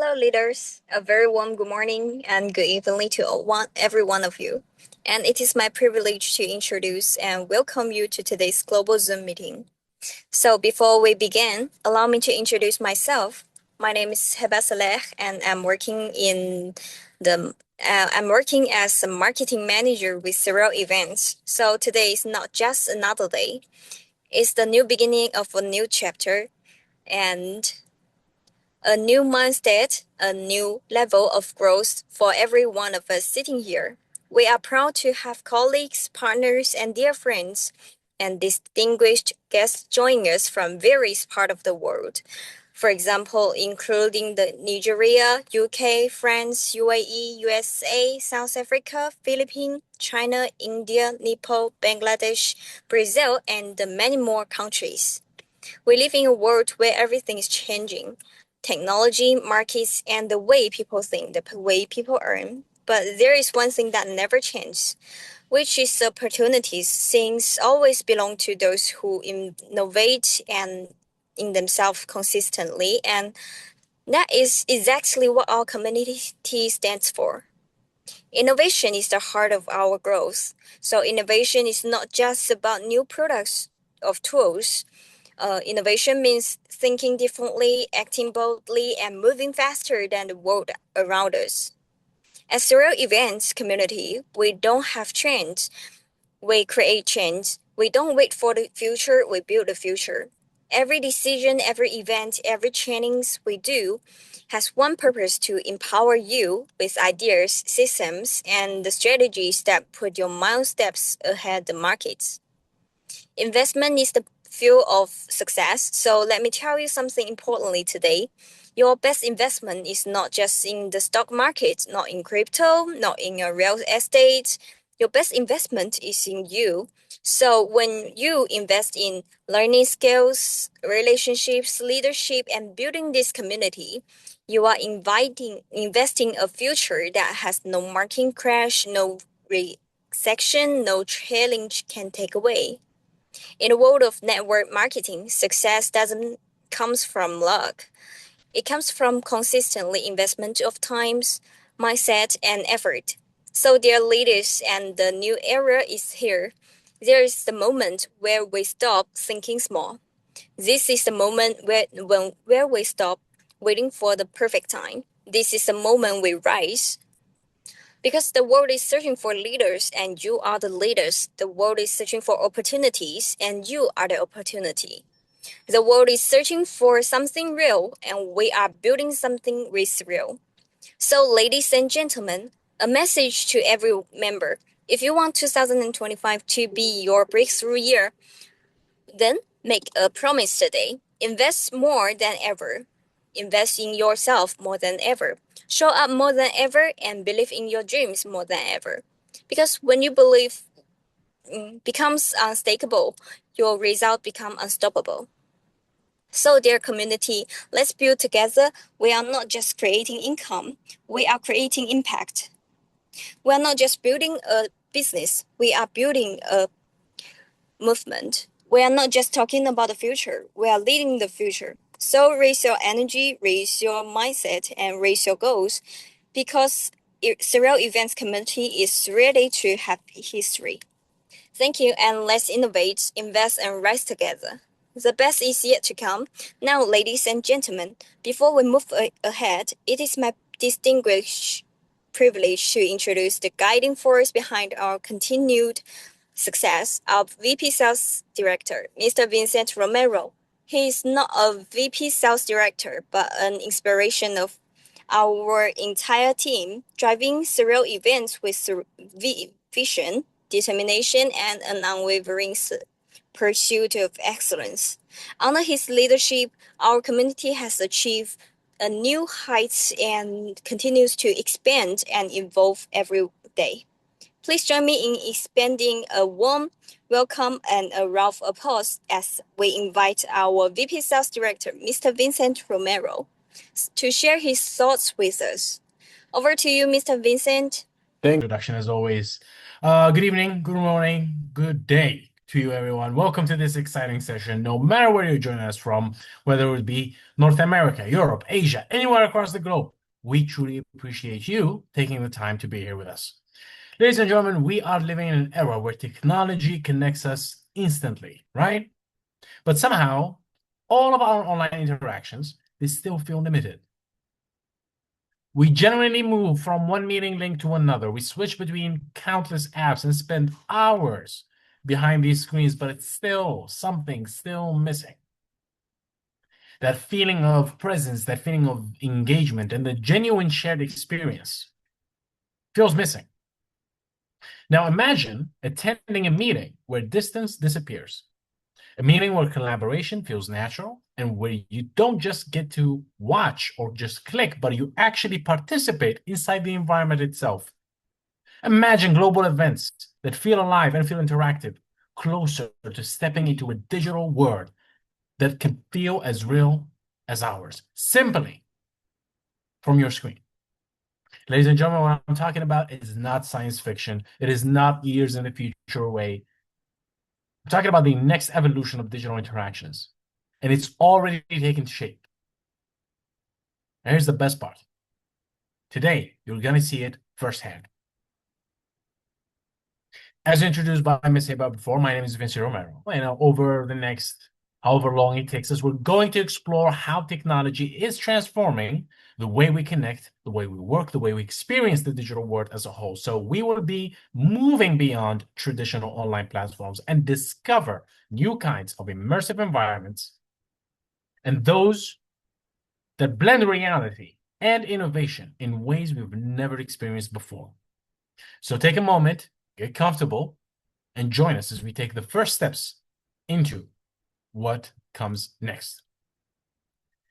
Hello, leaders. A very warm good morning and good evening to every one of you. And it is my privilege to introduce and welcome you to today's global Zoom meeting. So before we begin, allow me to introduce myself. My name is Heba and I'm working as a marketing manager with Surreal Events. So today is not just another day; it's the new beginning of a new chapter and a new mindset, a new level of growth for every one of us sitting here. We are proud to have colleagues, partners, and dear friends, and distinguished guests joining us from various parts of the world. For example, including the Nigeria, UK, France, UAE, USA, South Africa, Philippines, China, India, Nepal, Bangladesh, Brazil, and many more countries. We live in a world where everything is changing technology, markets, and the way people think, the way people earn. But there is one thing that never changes, which is opportunities. Things always belong to those who innovate and in themselves consistently, and that is exactly what our community stands for. Innovation is the heart of our growth. So innovation is not just about new products of tools. Innovation means thinking differently, acting boldly, and moving faster than the world around us. As Surreal Events community, we don't have trends, we create change. We don't wait for the future, we build the future. Every decision, every event, every trainings we do has one purpose to empower you with ideas, systems, and the strategies that put your mile steps ahead the markets. Investment is the fuel of success. So let me tell you something importantly today. Your best investment is not just in the stock market, not in crypto, not in a real estate. Your best investment is in you. So when you invest in learning skills, relationships, leadership, and building this community, you are investing a future that has no market crash, no recession, no challenge can take away. In the world of network marketing, success doesn't comes from luck. It comes from consistently investment of times, mindset, and effort. So, dear leaders, and the new era is here. There is the moment where we stop thinking small. This is the moment where we stop waiting for the perfect time. This is the moment we rise. Because the world is searching for leaders and you are the leaders. The world is searching for opportunities and you are the opportunity. The world is searching for something real and we are building something with real. So, ladies and gentlemen, a message to every member. If you want 2025 to be your breakthrough year, then make a promise today. Invest more than ever. Invest in yourself more than ever. Show up more than ever and believe in your dreams more than ever. Because when you believe becomes unstable, your result become unstoppable. So, dear community, let's build together. We are not just creating income, we are creating impact. We are not just building a business, we are building a movement. We are not just talking about the future, we are leading the future. So raise your energy, raise your mindset, and raise your goals because Surreal Events community is ready to have history. Thank you, and let's innovate, invest, and rise together. The best is yet to come. Now, ladies and gentlemen, before we move ahead, it is my distinguished privilege to introduce the guiding force behind our continued success, our VP Sales Director, Mr. Vincent Romero. He is not a VP Sales Director, but an inspiration of our entire team, driving Surreal Events with vision, determination, and an unwavering pursuit of excellence. Under his leadership, our community has achieved a new heights and continues to expand and evolve every day. Please join me in expanding a warm welcome and a round of applause as we invite our VP Sales Director, Mr. Vincent Romero, to share his thoughts with us. Over to you, Mr. Vincent. Thank you, introduction as always. Good evening, good morning, good day to you, everyone. Welcome to this exciting session. No matter where you're joining us from, whether it be North America, Europe, Asia, anywhere across the globe, we truly appreciate you taking the time to be here with us. Ladies and gentlemen, we are living in an era where technology connects us instantly, right? But somehow, all of our online interactions, they still feel limited. We generally move from one meeting link to another. We switch between countless apps and spend hours behind these screens, but it's still something still missing. That feeling of presence, that feeling of engagement, and the genuine shared experience feels missing. Now imagine attending a meeting where distance disappears, a meeting where collaboration feels natural and where you don't just get to watch or just click, but you actually participate inside the environment itself. Imagine global events that feel alive and feel interactive, closer to stepping into a digital world that can feel as real as ours, simply from your screen. Ladies and gentlemen, what I'm talking about is not science fiction. It is not years in the future away. I'm talking about the next evolution of digital interactions, and it's already taken shape. And here's the best part. Today, you're going to see it firsthand. As introduced by Miss.Heba before, my name is Vinci Romero. And over the next however long it takes us, we're going to explore how technology is transforming the way we connect, the way we work, the way we experience the digital world as a whole. So we will be moving beyond traditional online platforms and discover new kinds of immersive environments and those that blend reality and innovation in ways we've never experienced before. So take a moment, get comfortable, and join us as we take the first steps into what comes next.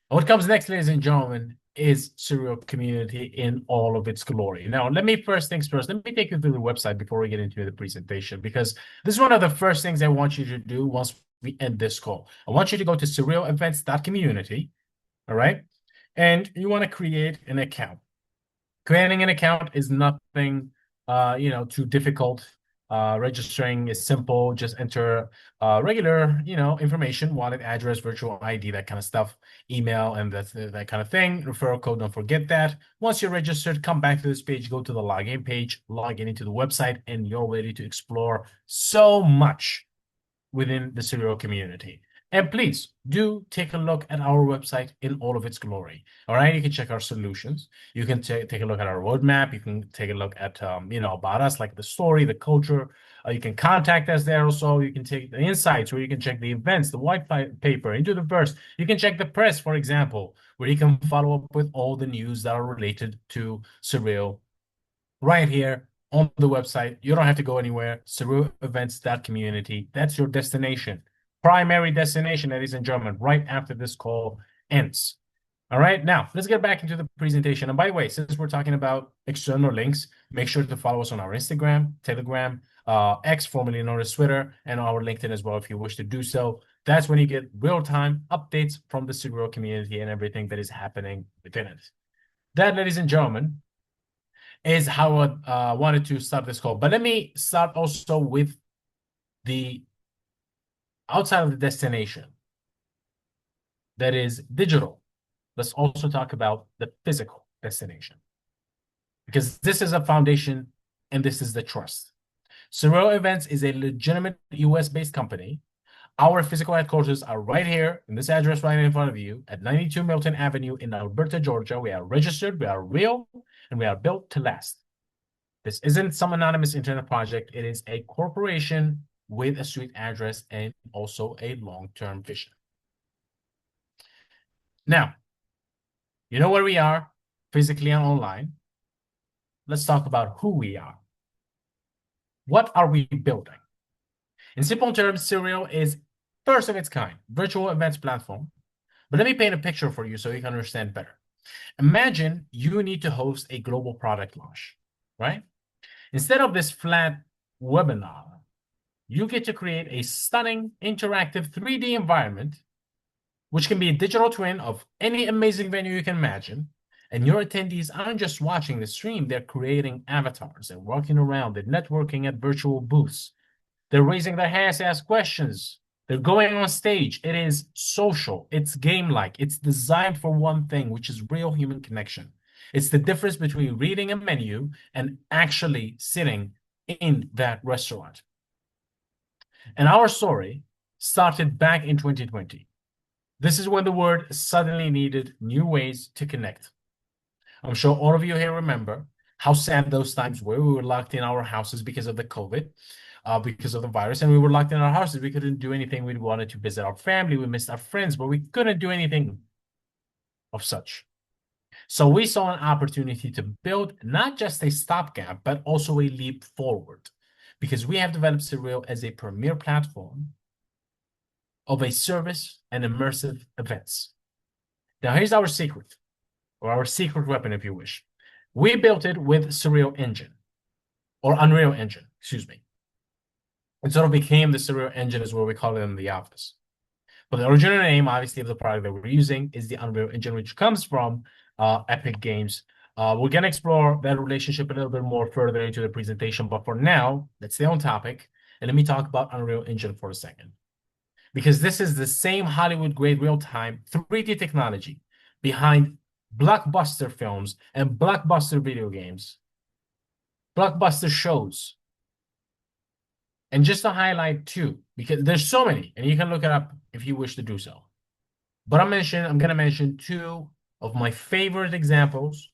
And what comes next, ladies and gentlemen, is Surreal Community in all of its glory. Now, let me first things first, let me take you through the website before we get into the presentation, because this is one of the first things I want you to do once we end this call. I want you to go to surrealevents.community, all right? And you want to create an account. Creating an account is nothing, too difficult. Registering is simple. Just enter regular, information, wallet address, virtual ID, that kind of stuff, email, and that kind of thing. Referral code, don't forget that. Once you're registered, come back to this page, go to the login page, log in into the website, and you're ready to explore so much within the Surreal community. And please do take a look at our website in all of its glory. All right, you can check our solutions. You can take a look at our roadmap. You can take a look at about us, like the story, the culture. You can contact us there also. You can take the insights, where you can check the events, the white paper, into the verse. You can check the press, for example, where you can follow up with all the news that are related to Surreal right here on the website. You don't have to go anywhere. Surrealevents.community. That's your destination. Primary destination, ladies and gentlemen, right after this call ends. All right, now let's get back into the presentation. And by the way, since we're talking about external links, make sure to follow us on our Instagram, Telegram, X, formerly known as Twitter, and our LinkedIn as well if you wish to do so. That's when you get real-time updates from the Surreal community and everything that is happening within it. That, ladies and gentlemen, is how I wanted to start this call. But let me start also with the outside of the destination that is digital. Let's also talk about the physical destination, because this is a foundation and this is the trust. Surreal Events is a legitimate US-based company. Our physical headquarters are right here in this address right in front of you at 92 Milton Avenue in Alberta, Georgia. We are registered, we are real, and we are built to last. This isn't some anonymous internet project. It is a corporation with a street address and also a long-term vision. Now, you know where we are physically and online. Let's talk about who we are. What are we building? In simple terms, Surreal is first of its kind, virtual events platform. But let me paint a picture for you so you can understand better. Imagine you need to host a global product launch, right? Instead of this flat webinar, you get to create a stunning, interactive 3D environment, which can be a digital twin of any amazing venue you can imagine. And your attendees aren't just watching the stream, they're creating avatars. They're walking around, they're networking at virtual booths. They're raising their hands to ask questions. They're going on stage. It is social. It's game-like. It's designed for one thing, which is real human connection. It's the difference between reading a menu and actually sitting in that restaurant. And our story started back in 2020. This is when the world suddenly needed new ways to connect. I'm sure all of you here remember how sad those times were. We were locked in our houses because of the COVID, because of the virus, and we were locked in our houses. We couldn't do anything. We wanted to visit our family. We missed our friends, but we couldn't do anything of such. So we saw an opportunity to build not just a stopgap, but also a leap forward, because we have developed Surreal as a premier platform of a service and immersive events. Now, here's our secret, or our secret weapon, if you wish. We built it with Surreal Engine, or Unreal Engine, excuse me. It sort of became the Surreal Engine is what we call it in the office. But the original name, obviously, of the product that we're using is the Unreal Engine, which comes from Epic Games. We're going to explore that relationship a little bit more further into the presentation. But for now, let's stay on topic. And let me talk about Unreal Engine for a second. Because this is the same Hollywood-grade real-time 3D technology behind blockbuster films and blockbuster video games, blockbuster shows. And just to highlight two, because there's so many, and you can look it up if you wish to do so. But I'm going to mention two of my favorite examples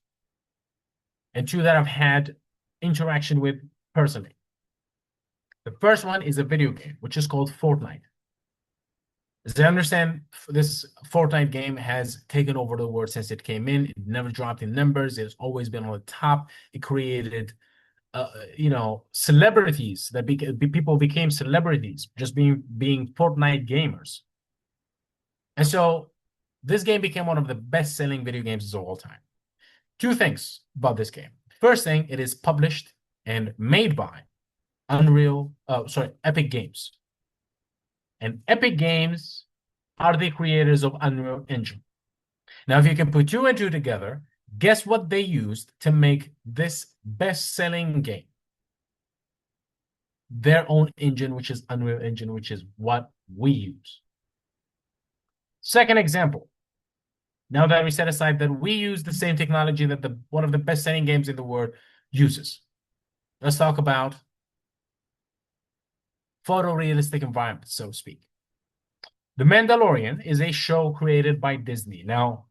and two that I've had interaction with personally. The first one is a video game, which is called Fortnite. As I understand, this Fortnite game has taken over the world since it came in. It never dropped in numbers. It's always been on the top. It created, celebrities that people became celebrities just being Fortnite gamers. And so this game became one of the best-selling video games of all time. Two things about this game. First thing, it is published and made by Epic Games. And Epic Games are the creators of Unreal Engine. Now, if you can put two and two together, guess what they used to make this best-selling game? Their own engine, which is Unreal Engine, which is what we use. Second example. Now that we set aside that we use the same technology that one of the best-selling games in the world uses, let's talk about photorealistic environments, so to speak. The Mandalorian is a show created by Disney. Now,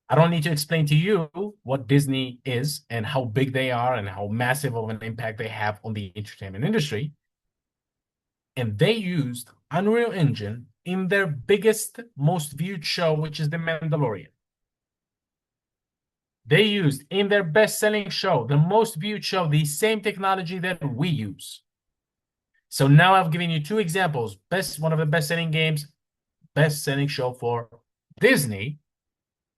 I don't need to explain to you what Disney is and how big they are and how massive of an impact they have on the entertainment industry. And they used Unreal Engine in their biggest, most viewed show, which is The Mandalorian. They used in their best-selling show, the most viewed show, the same technology that we use. So now I've given you two examples. One of the best-selling games, best-selling show for Disney.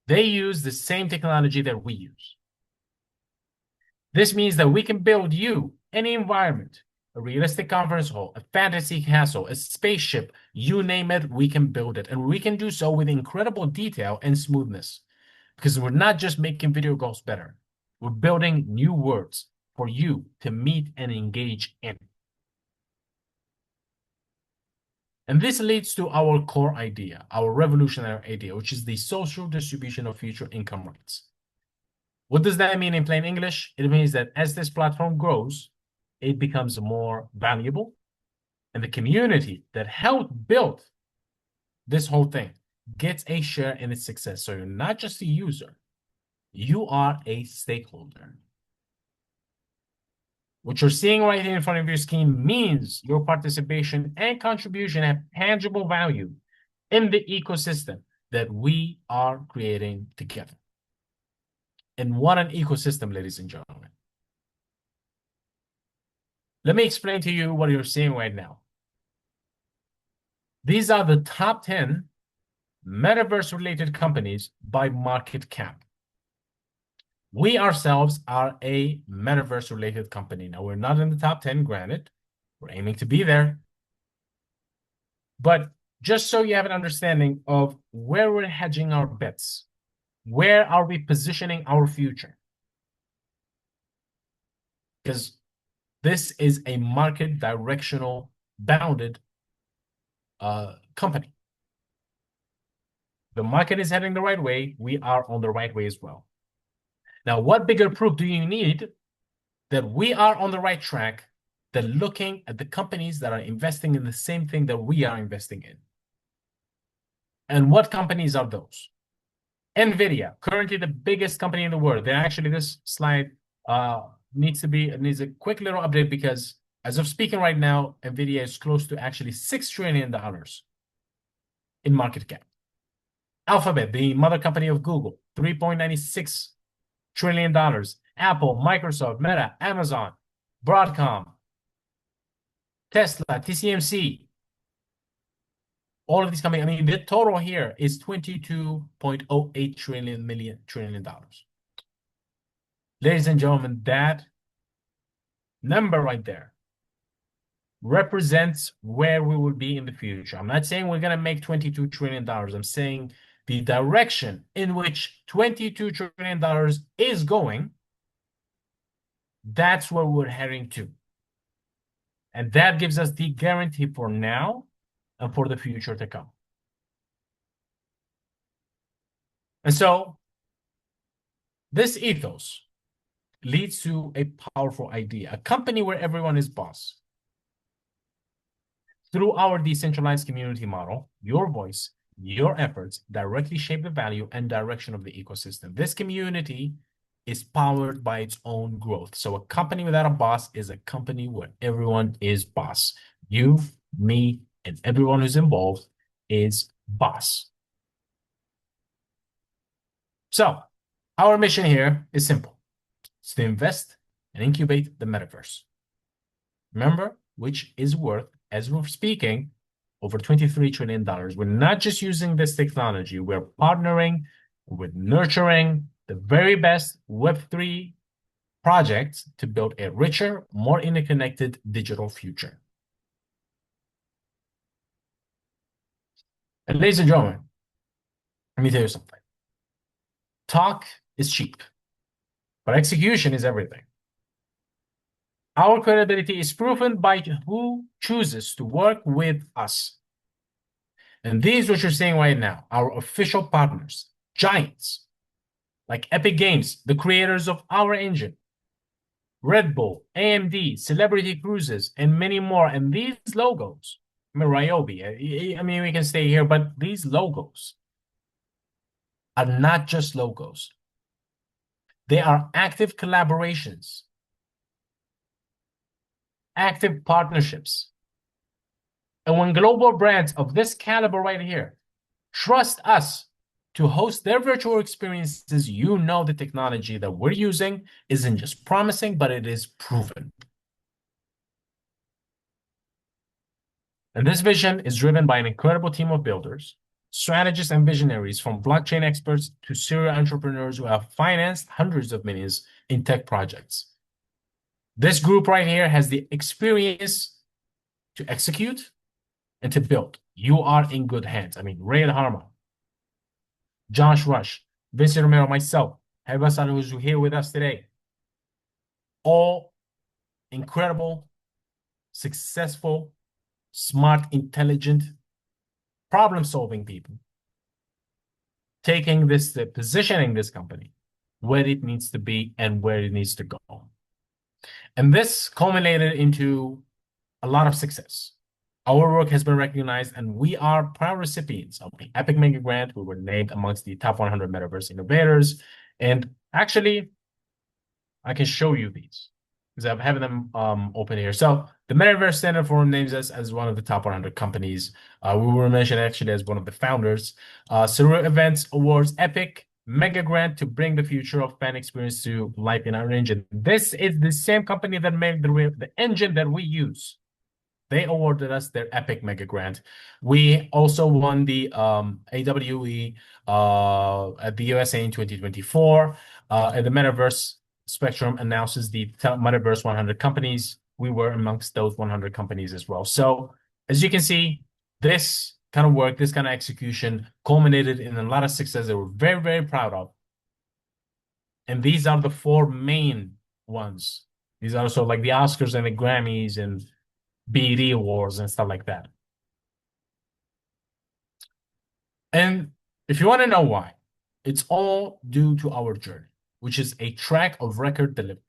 They use the same technology that we use. This means that we can build you any environment, a realistic conference hall, a fantasy castle, a spaceship, you name it, we can build it. And we can do so with incredible detail and smoothness. Because we're not just making video games better. We're building new worlds for you to meet and engage in. And this leads to our core idea, our revolutionary idea, which is the social distribution of future income rights. What does that mean in plain English? It means that as this platform grows, it becomes more valuable, and the community that helped build this whole thing gets a share in its success. So you're not just a user, you are a stakeholder. What you're seeing right here in front of your screen means your participation and contribution have tangible value in the ecosystem that we are creating together. And what an ecosystem, ladies and gentlemen. Let me explain to you what you're seeing right now. These are the top 10 metaverse-related companies by market cap. We ourselves are a metaverse-related company. Now, we're not in the top 10, granted. We're aiming to be there. But just so you have an understanding of where we're hedging our bets, where are we positioning our future? Because This is a market directional bounded company. The market is heading the right way. We are on the right way as well. Now, what bigger proof do you need that we are on the right track than looking at the companies that are investing in the same thing that we are investing in? And what companies are those? NVIDIA, currently the biggest company in the world. Then actually, this slide needs a quick little update because as of speaking right now, NVIDIA is close to actually $6 trillion in market cap. Alphabet, the mother company of Google, $3.96 trillion. Apple, Microsoft, Meta, Amazon, Broadcom, Tesla, TCMC, all of these companies. I mean, the total here is $22.08 trillion. Ladies and gentlemen, that number right there represents where we will be in the future. I'm not saying we're going to make $22 trillion. I'm saying the direction in which $22 trillion is going, that's where we're heading to. And that gives us the guarantee for now and for the future to come. And so this ethos leads to a powerful idea, a company where everyone is boss. Through our decentralized community model, your voice, your efforts directly shape the value and direction of the ecosystem. This community is powered by its own growth. So a company without a boss is a company where everyone is boss. You, me, and everyone who's involved is boss. So our mission here is simple. It's to invest and incubate the metaverse. Remember, which is worth, as we're speaking, over $23 trillion. We're not just using this technology. We're partnering with nurturing the very best Web3 projects to build a richer, more interconnected digital future. And ladies and gentlemen, let me tell you something. Talk is cheap, but execution is everything. Our credibility is proven by who chooses to work with us. And these, what you're seeing right now, our official partners, giants like Epic Games, the creators of our engine, Red Bull, AMD, Celebrity Cruises, and many more. And these logos, I mean, Ryobi, I mean, we can stay here, but these logos are not just logos. They are active collaborations, active partnerships. And when global brands of this caliber right here trust us to host their virtual experiences, you know the technology that we're using isn't just promising, but it is proven. And this vision is driven by an incredible team of builders, strategists, and visionaries, from blockchain experts to serial entrepreneurs who have financed hundreds of millions in tech projects. This group right here has the experience to execute and to build. You are in good hands. I mean, Ray Harma, Josh Rush, Vincent Romero, myself, Heba, who's here with us today. All incredible, successful, smart, intelligent, problem-solving people taking this, positioning this company where it needs to be and where it needs to go. And this culminated into a lot of success. Our work has been recognized, and we are proud recipients of the Epic Mega Grant. We were named amongst the top 100 metaverse innovators. And actually, I can show you these because I'm having them open here. So the Metaverse Standard Forum names us as one of the top 100 companies. We were mentioned actually as one of the founders. Surreal Events awards Epic Mega Grant to bring the future of fan experience to life in our engine. This is the same company that made the engine that we use. They awarded us their Epic Mega Grant. We also won the AWE at the USA in 2024. And the Metaverse Spectrum announces the Metaverse 100 companies. We were amongst those 100 companies as well. So as you can see, this kind of work, this kind of execution culminated in a lot of success that we're very, very proud of. And these are the four main ones These are also like the Oscars and the Grammys and BET Awards and stuff like that. And if you want to know why, it's all due to our journey, which is a track of record delivery.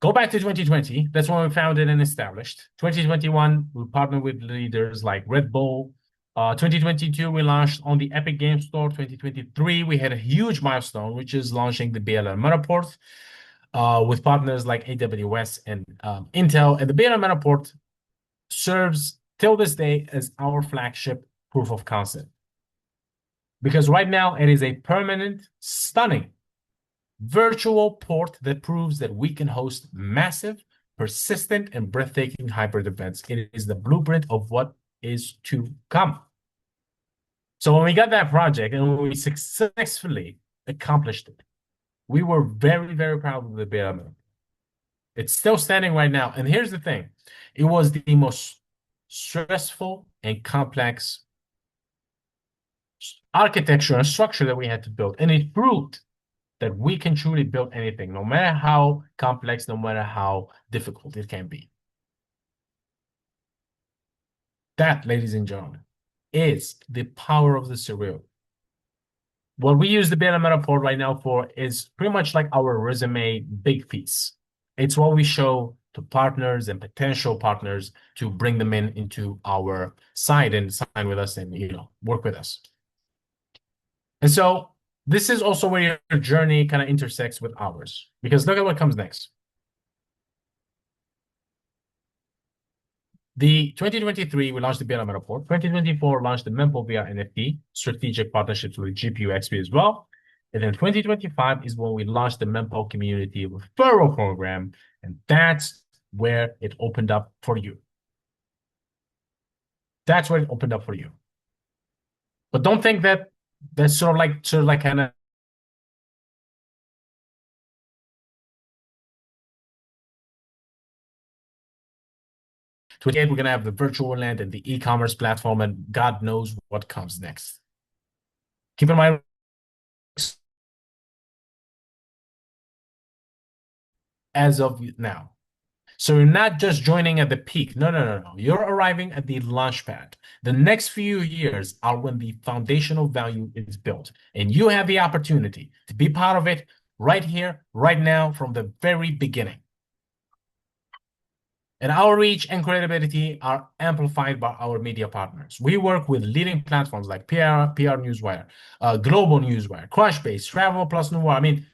Go back to 2020. That's when we founded and established. 2021, we partnered with leaders like Red Bull. 2022, we launched on the Epic Game Store. 2023, we had a huge milestone, which is launching the BLM Matterport with partners like AWS and Intel. And the BLM Matterport serves till this day as our flagship proof of concept. Because right now, it is a permanent, stunning virtual port that proves that we can host massive, persistent, and breathtaking hybrid events. It is the blueprint of what is to come. So when we got that project and we successfully accomplished it, we were very, very proud of the beta. It's still standing right now. And here's the thing. It was the most stressful and complex architecture and structure that we had to build. And it proved that we can truly build anything, no matter how complex, no matter how difficult it can be. That, ladies and gentlemen, is the power of the surreal. What we use the beta metaphor right now for is pretty much like our resume big piece. It's what we show to partners and potential partners to bring them into our site and sign with us and work with us. And so this is also where your journey kind of intersects with ours, because look at what comes next. The 2023, we launched the BLM report. 2024 launched the Mempo via NFT, strategic partnerships with GPU XP as well. And then 2025 is when we launched the Mempo community referral program. And that's where it opened up for you. That's where it opened up for you. But don't think that that's sort of like kind of we're going to have the virtual land and the e-commerce platform, and God knows what comes next. Keep in mind, as of now. So you're not just joining at the peak. No. You're arriving at the launch pad. The next few years are when the foundational value is built, and you have the opportunity to be part of it right here, right now, from the very beginning. And our reach and credibility are amplified by our media partners. We work with leading platforms like PR Newswire, Global Newswire, Crunchbase, Travel Plus Noir. I mean,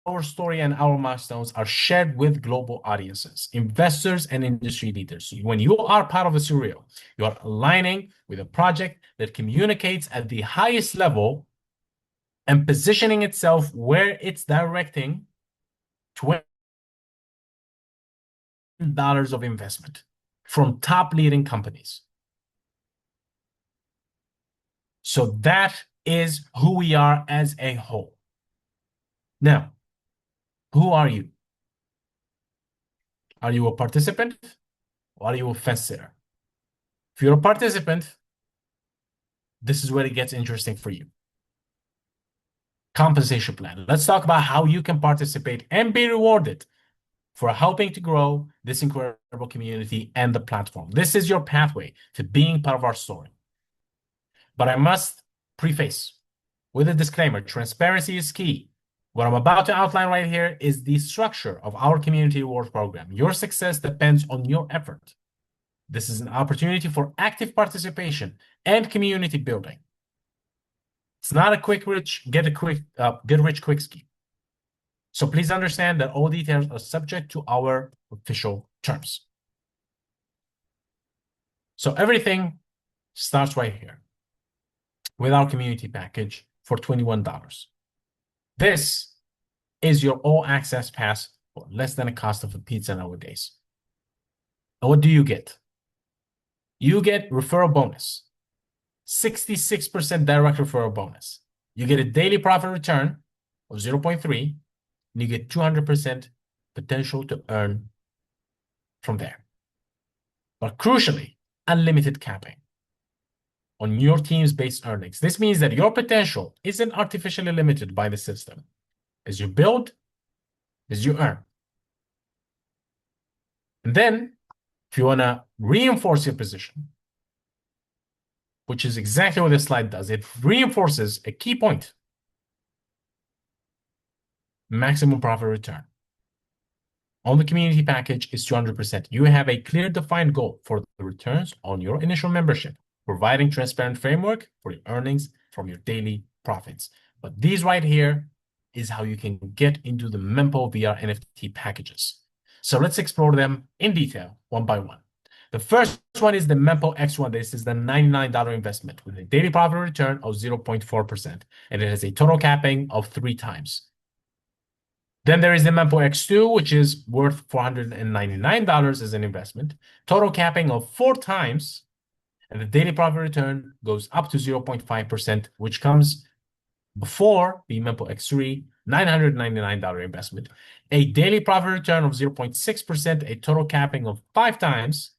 our story and our milestones are shared with global audiences, investors, and industry leaders. When you are part of a Surreal, you are aligning with a project that communicates at the highest level and positioning itself where it's directing $20 of investment from top leading companies. So that is who we are as a whole. Now, who are you? Are you a participant or are you a fence sitter? If you're a participant, this is where it gets interesting for you. Compensation plan. Let's talk about how you can participate and be rewarded for helping to grow this incredible community and the platform. This is your pathway to being part of our story. But I must preface with a disclaimer, transparency is key. What I'm about to outline right here is the structure of our community rewards program. Your success depends on your effort. This is an opportunity for active participation and community building. It's not a get rich quick scheme. So please understand that all details are subject to our official terms. So everything starts right here with our community package for $21. This is your all access pass for less than the cost of a pizza nowadays. And what do you get? You get referral bonus, 66% direct referral bonus. You get a daily profit return of 0.3, and you get 200% potential to earn from there. But crucially, unlimited capping on your team's base earnings. This means that your potential isn't artificially limited by the system. As you build, is you earn. And then if you want to reinforce your position, which is exactly what this slide does, it reinforces a key point: maximum profit return on the community package is 200%. You have a clear defined goal for the returns on your initial membership, providing transparent framework for your earnings from your daily profits. But these right here is how you can get into the Mempo VR NFT packages. So let's explore them in detail one by one. The first one is the Mempo X1. This is the $99 investment with a daily profit return of 0.4%, and it has a total capping of 3 times. Then there is the Mempo X2, which is worth $499 as an investment, total capping of 4 times, and the daily profit return goes up to 0.5%, which comes before the Mempo X3, $999 investment, a daily profit return of 0.6%, a total capping of 5 times.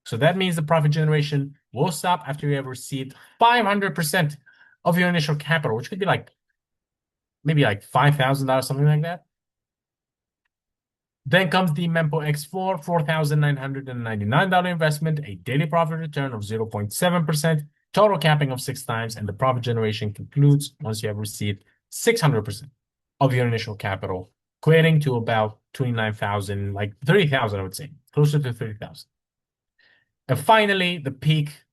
So that means the profit generation will stop after you have received 500% of your initial capital, which could be like maybe like $5,000, something like that. Then comes the Mempo X4, $4,999 investment, a daily profit return of 0.7%, total capping of 6 times, and the profit generation concludes once you have received 600% of your initial capital, equating to about 29,000, like 30,000, I would say, closer to 30,000. And finally, the peak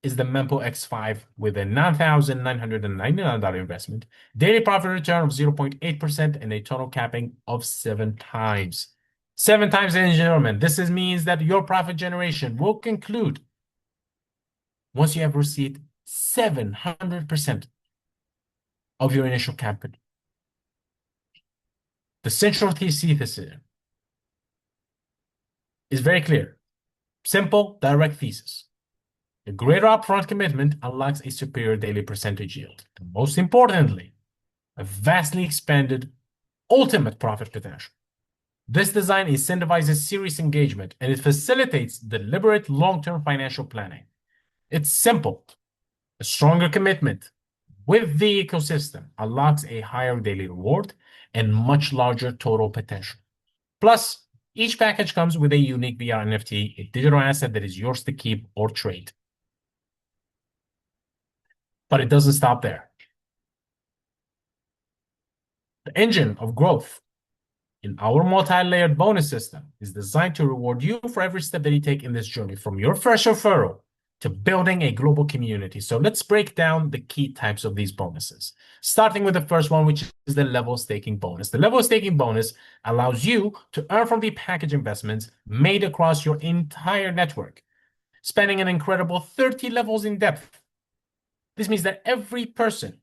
is the Mempo X5 with a $9,999 investment, daily profit return of 0.8%, and a total capping of 7 times. 7 times, ladies and gentlemen. This means that your profit generation will conclude once you have received 700% of your initial capital. The central thesis is very clear. Simple, direct thesis. A greater upfront commitment unlocks a superior daily percentage yield. And most importantly, a vastly expanded ultimate profit potential. This design incentivizes serious engagement and it facilitates deliberate long-term financial planning. It's simple. A stronger commitment with the ecosystem unlocks a higher daily reward and much larger total potential. Plus, each package comes with a unique VR NFT, a digital asset that is yours to keep or trade. But it doesn't stop there. The engine of growth in our multi-layered bonus system is designed to reward you for every step that you take in this journey, from your first referral to building a global community. So let's break down the key types of these bonuses, starting with the first one, which is the level staking bonus. The level staking bonus allows you to earn from the package investments made across your entire network, spanning an incredible 30 levels in depth. This means that every person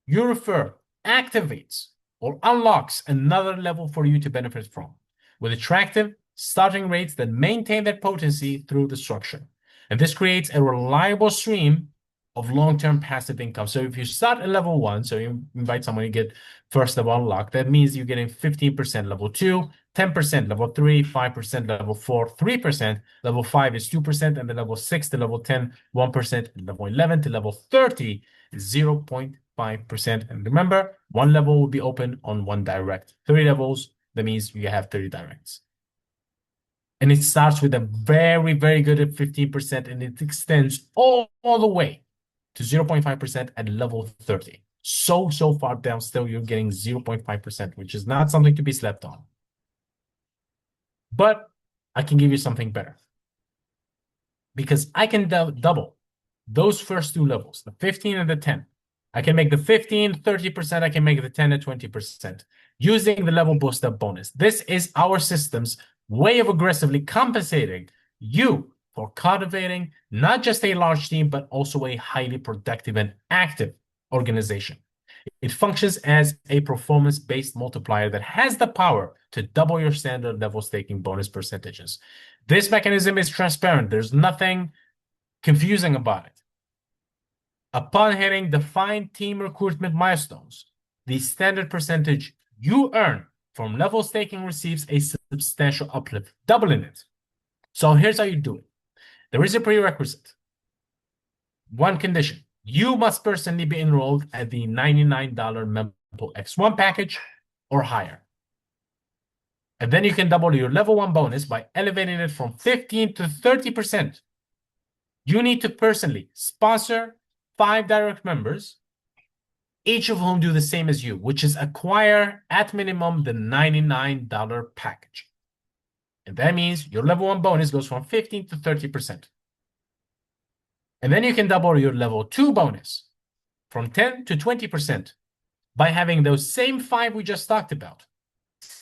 you refer activates or unlocks another level for you to benefit from, with attractive starting rates that maintain that potency through the structure. And this creates a reliable stream of long-term passive income. So if you start at level 1, so you invite someone, you get first level unlock, that means you're getting 15% level 2, 10% level 3, 5% level 4, 3%, level 5 is 2%, and the level 6 to level 10, 1%, and level 11 to level 30 is 0.5%. And remember, one level will be open on one direct. 30 levels, that means you have 30 directs. And it starts with a very, very good at 15%, and it extends all the way to 0.5% at level 30. So far down, still you're getting 0.5%, which is not something to be slept on. But I can give you something better, because I can double those first 2 levels, the 15 and the 10. I can make the 15 30%, I can make the 10 at 20% using the level boost up bonus. This is our system's way of aggressively compensating you for cultivating not just a large team, but also a highly productive and active organization. It functions as a performance-based multiplier that has the power to double your standard level staking bonus percentages. This mechanism is transparent. There's nothing confusing about it. Upon hitting defined team recruitment milestones, the standard percentage you earn from level staking receives a substantial uplift, doubling it. So here's how you do it. There is a prerequisite. One condition: you must personally be enrolled at the $99 Mempo X1 package or higher. And then you can double your level 1 bonus by elevating it from 15 to 30%. You need to personally sponsor 5 direct members, each of whom do the same as you, which is acquire at minimum the $99 package. And that means your level 1 bonus goes from 15 to 30%. And then you can double your level 2 bonus from 10 to 20% by having those same 5 we just talked about.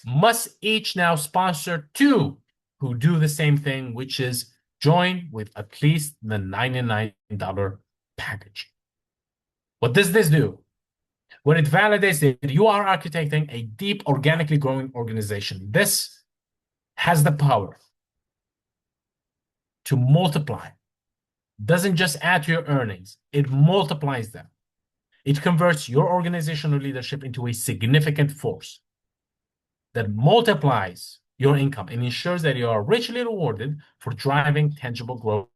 Must each now sponsor 2 who do the same thing, which is join with at least the $99 package. What does this do? Well, it validates that you are architecting a deep, organically growing organization. This has the power to multiply. Doesn't just add to your earnings, it multiplies them. It converts your organizational leadership into a significant force that multiplies your income and ensures that you are richly rewarded for driving tangible growth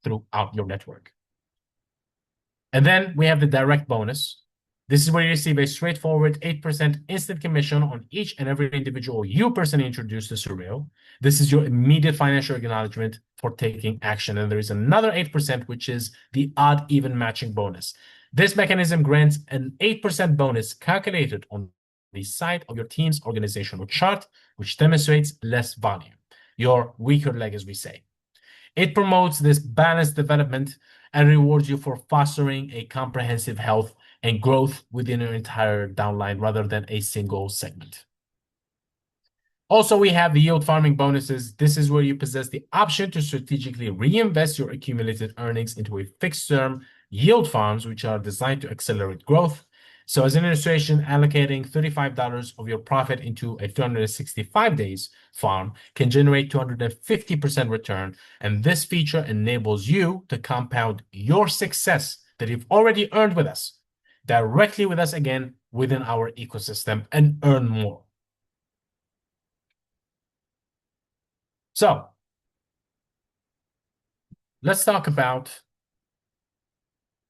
throughout your network. And then we have the direct bonus. This is where you receive a straightforward 8% instant commission on each and every individual you personally introduce to Surreal. This is your immediate financial acknowledgement for taking action. And there is another 8%, which is the odd even matching bonus. This mechanism grants an 8% bonus calculated on the side of your team's organizational chart, which demonstrates less volume, your weaker leg, as we say. It promotes this balanced development and rewards you for fostering a comprehensive health and growth within your entire downline rather than a single segment. Also, we have the yield farming bonuses. This is where you possess the option to strategically reinvest your accumulated earnings into a fixed-term yield farms, which are designed to accelerate growth. So as an illustration, allocating $35 of your profit into a 365 days farm can generate 250% return. And this feature enables you to compound your success that you've already earned with us directly with us again within our ecosystem and earn more. So let's talk about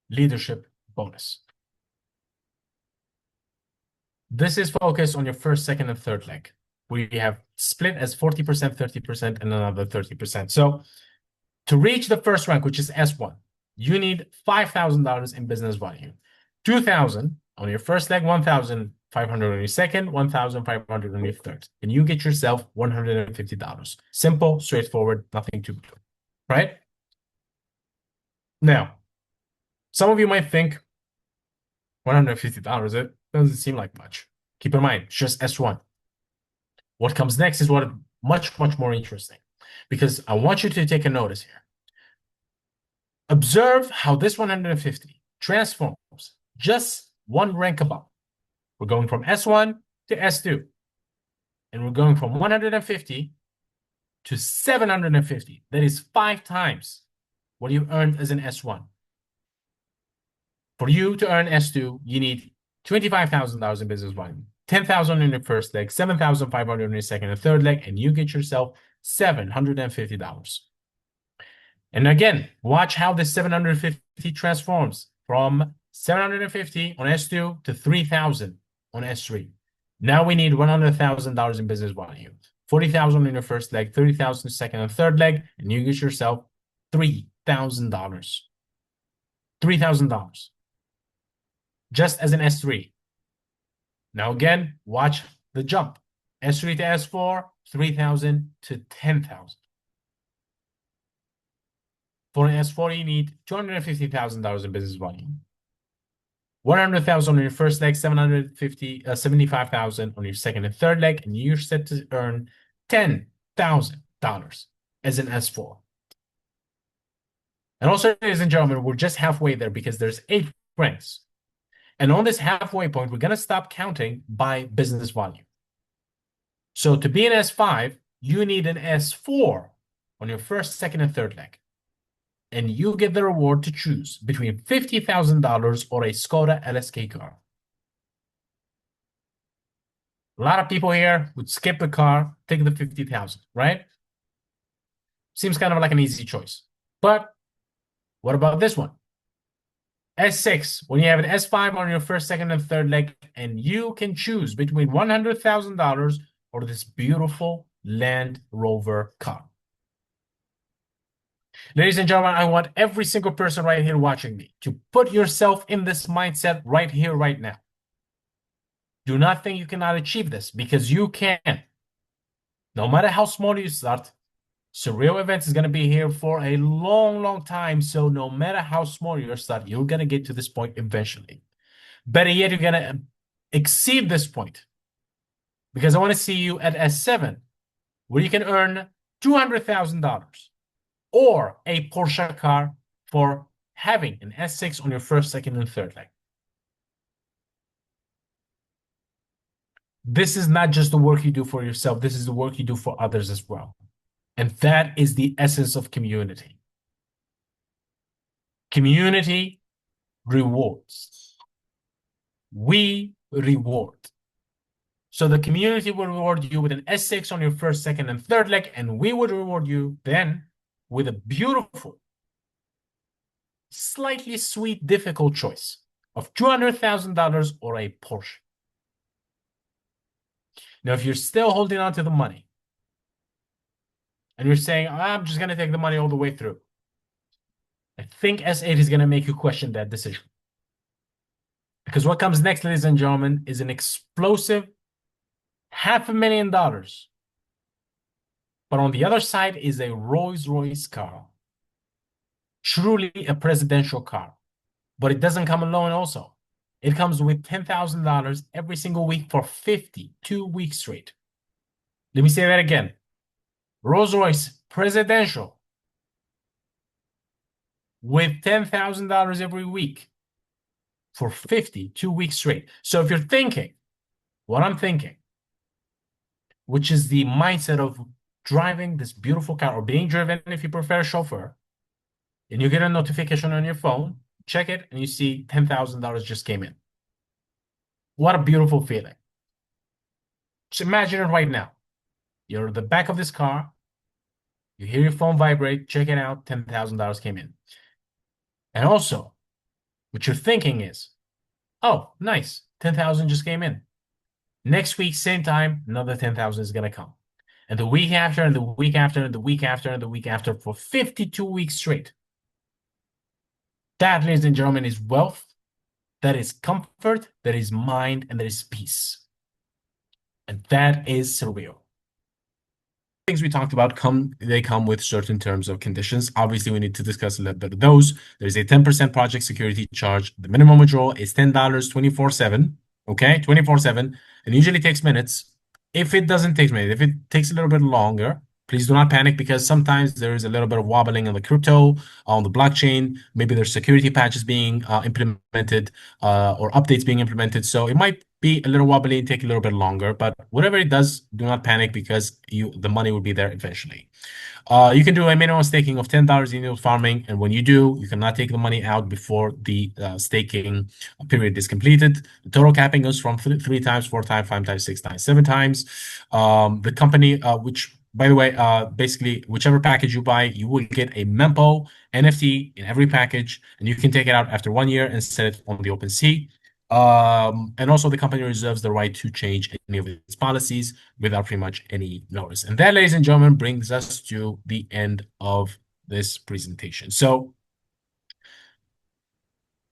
leadership bonus. This is focused on your first, second, and third leg. We have split as 40%, 30%, and another 30%. So to reach the first rank, which is S1, you need $5,000 in business volume. 2,000 on your first leg, 1,500 on your second, 1,500 on your third. And you get yourself $150. Simple, straightforward, nothing to do, right? Now, some of you might think $150, it doesn't seem like much. Keep in mind, it's just S1. What comes next is what much more interesting, because I want you to take a notice here. Observe how this 150 transforms just one rank above. We're going from S1 to S2, and we're going from 150 to 750. That is 5 times what you earned as an S1. For you to earn S2, you need $25,000 in business volume, 10,000 in your first leg, 7,500 in your second and third leg, and you get yourself $750. And again, watch how this 750 transforms from 750 on S2 to 3,000 on S3. Now we need $100,000 in business volume, 40,000 in your first leg, 30,000 second and third leg, and you get yourself $3,000. $3,000 just as an S3. Now again, watch the jump. S3 to S4, 3,000 to 10,000. For an S4, you need $250,000 in business volume. 100,000 on your first leg, 75,000 on your second and third leg, and you're set to earn $10,000 as an S4. And also, ladies and gentlemen, we're just halfway there because there's 8 ranks. And on this halfway point, we're going to stop counting by business volume. So to be an S5, you need an S4 on your first, second, and third leg. And you get the reward to choose between $50,000 or a Skoda LSK car. A lot of people here would skip the car, take the $50,000, right? Seems kind of like an easy choice. But what about this one? S6, when you have an S5 on your first, second, and third leg, and you can choose between $100,000 or this beautiful Land Rover car? Ladies and gentlemen, I want every single person right here watching me to put yourself in this mindset right here, right now. Do not think you cannot achieve this, because you can. No matter how small you start, Surreal Events is going to be here for a long, long time. So no matter how small you start, you're going to get to this point eventually. Better yet, you're going to exceed this point, because I want to see you at S7, where you can earn $200,000 or a Porsche car for having an S6 on your first, second, and third leg. This is not just the work you do for yourself. This is the work you do for others as well. And that is the essence of community. Community rewards. We reward. So the community will reward you with an S6 on your first, second, and third leg, and we would reward you then with a beautiful, slightly sweet, difficult choice of $200,000 or a Porsche. Now, if you're still holding on to the money and you're saying, I'm just going to take the money all the way through, I think S8 is going to make you question that decision. Because what comes next, ladies and gentlemen, is an explosive $500,000. But on the other side is a Rolls-Royce car. Truly a presidential car. But it doesn't come alone also. It comes with $10,000 every single week for 52 weeks straight. Let me say that again. Rolls-Royce presidential with $10,000 every week for 52 weeks straight. So if you're thinking what I'm thinking, which is the mindset of driving this beautiful car, or being driven if you prefer a chauffeur, and you get a notification on your phone, check it, and you see $10,000 just came in. What a beautiful feeling. Just imagine it right now. You're at the back of this car, you hear your phone vibrate, check it out, $10,000 came in. And also, what you're thinking is, oh, nice, 10,000 just came in. Next week, same time, another 10,000 is going to come. And the week after, and the week after, and the week after, and the week after, for 52 weeks straight. That, ladies and gentlemen, is wealth. That is comfort. That is mind. And that is peace. And that is surreal. Things we talked about come with certain terms of conditions. Obviously, we need to discuss a little bit of those. There's a 10% project security charge. The minimum withdrawal is $10 24/7. Okay, 24/7, and usually takes minutes. If it doesn't take minutes, if it takes a little bit longer, please do not panic, because sometimes there is a little bit of wobbling on the crypto, on the blockchain. Maybe there's security patches being implemented or updates being implemented. So it might be a little wobbly and take a little bit longer, but whatever it does, do not panic, because the money will be there eventually. You can do a minimum staking of $10 in yield farming, and when you do, you cannot take the money out before the staking period is completed. The total capping goes from three times, 4 times, 5 times, 6 times, 7 times. The company, which, by the way, basically, whichever package you buy, you will get a Mempo NFT in every package, and you can take it out after 1 year and set it on the OpenSea. And also the company reserves the right to change any of its policies without pretty much any notice. And that, ladies and gentlemen, brings us to the end of this presentation. So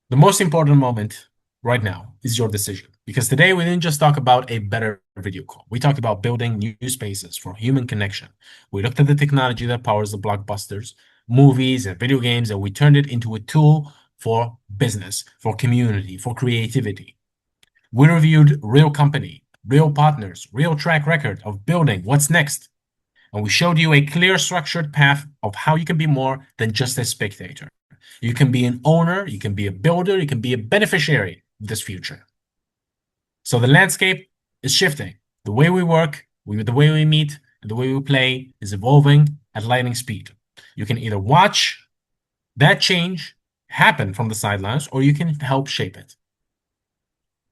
the most important moment right now is your decision, because today we didn't just talk about a better video call. We talked about building new spaces for human connection. We looked at the technology that powers the blockbusters, movies, and video games, and we turned it into a tool for business, for community, for creativity. We reviewed real company, real partners, real track record of building what's next. And we showed you a clear, structured path of how you can be more than just a spectator. You can be an owner, you can be a builder, you can be a beneficiary of this future. So the landscape is shifting. The way we work, the way we meet, and the way we play is evolving at lightning speed. You can either watch that change happen from the sidelines, or you can help shape it.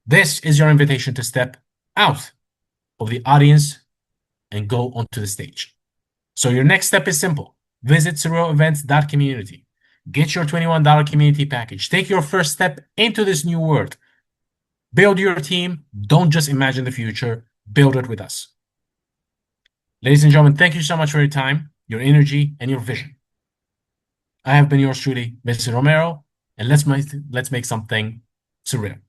This is your invitation to step out of the audience and go onto the stage. So your next step is simple. Visit surrealevents.community. Get your $21 community package. Take your first step into this new world. Build your team. Don't just imagine the future. Build it with us. Ladies and gentlemen, thank you so much for your time, your energy, and your vision. I have been yours truly, Mr. Romero, and let's make something surreal.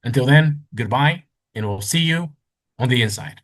Until then, goodbye, and we'll see you on the inside.